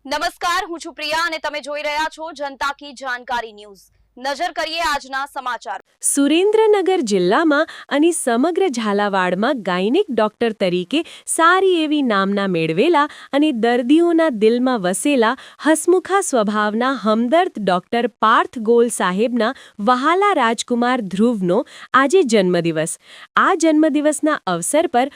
નમસ્કાર, હું છું પ્રિયા અને તમે જોઈ રહ્યા છો જનતા કી જાણકારી ન્યૂઝ। નજર કરીએ આજના સમાચાર। સુરેન્દ્રનગર જિલ્લામાં અને સમગ્ર ઝાલાવાડમાં ગાયનિક ડોક્ટર તરીકે સારી એવી નામના મેળવેલા અને દર્દીઓના દિલમાં વસેલા હસમુખા સ્વભાવના હમદર્દ ડોક્ટર પાર્થ ગોલ સાહેબના વહાલા રાજકુમાર ધ્રુવનો આજે જન્મદિવસ। આ જન્મદિવસના અવસર પર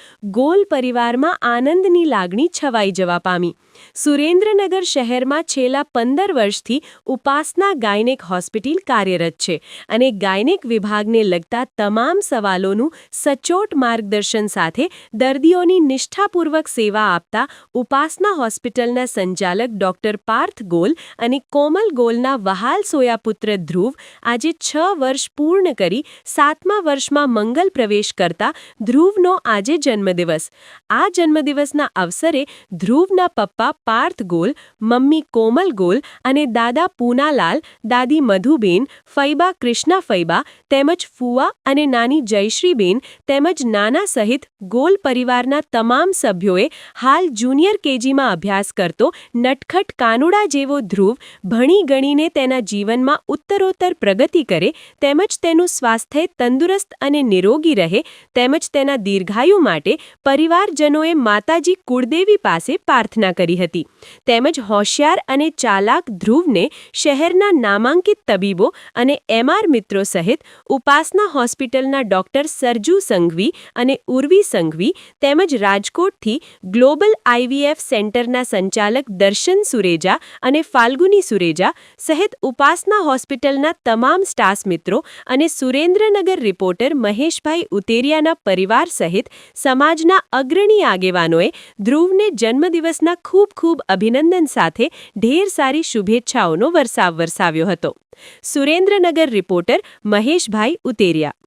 ગોલ પરિવારમાં આનંદની લાગણી છવાઈ જવા પામી। સુરેન્દ્રનગર શહેરમાં છેલ્લા 15 વર્ષથી ઉપાસના ગાયનેક હોસ્પિટલ કાર્યરત છે અને ગાયનેક વિભાગને લગતા તમામ સવાલોનું સચોટ માર્ગદર્શન સાથે દર્દીઓની નિષ્ઠાપૂર્વક સેવા આપતા ઉપાસના હોસ્પિટલના સંચાલક ડોક્ટર પાર્થ ગોલ અને કોમલ ગોલના વહાલ સોયાપુત્ર ધ્રુવ આજે 6 વર્ષ પૂર્ણ કરી 7મા વર્ષમાં મંગલ પ્રવેશ કરતા ધ્રુવનો આજે જન્મદિવસ। આ જન્મદિવસના અવસરે ધ્રુવના પપ્પા પાર્થ ગોલ, મમ્મી કોમલ ગોલ અને દાદા પૂનાલાલ, દાદી મધુબેન, ફૈબા કૃષ્ણા ફૈબા તેમજ ફુવા અને નાની જયશ્રીબેન તેમજ નાના સહિત ગોલ પરિવારના તમામ સભ્યોએ હાલ જુનિયર કેજીમાં અભ્યાસ કરતો નટખટ કાનુડા જેવો ધ્રુવ ભણી ગણીને તેના જીવનમાં ઉત્તરોત્તર પ્રગતિ કરે તેમજ તેનું સ્વાસ્થ્ય તંદુરસ્ત અને નિરોગી રહે તેમજ તેના દીર્ઘાયુ માટે પરિવારજનોએ માતાજી કુળદેવી પાસે પ્રાર્થના કરી હતી। તેમજ હોશિયાર અને ચાલાક ધ્રુવને શહેરના નામાંકિત તબીબો અને એમઆર મિત્રો સહિત ઉપાસના હોસ્પિટલના ડોક્ટર સરજુ સંઘવી અને ઉર્વી સંઘવી તેમજ રાજકોટથી ગ્લોબલ આઈવીએફ સેન્ટરના સંચાલક દર્શન સુરેજા અને ફાલ્ગુની સુરેજા સહિત ઉપાસના હોસ્પિટલના તમામ સ્ટાફ મિત્રો અને સુરેન્દ્રનગર રિપોર્ટર મહેશભાઈ ઉતેરિયાના પરિવાર સહિત સમાજના અગ્રણી આગેવાનોએ ધ્રુવને જન્મદિવસના ખૂબ અભિનંદન સાથે ઢેર સારી શુભેચ્છાઓનો વરસાવ વરસાવ્યો હતો। સુરેન્દ્રનગર રિપોર્ટર મહેશભાઈ ઉતેરિયા।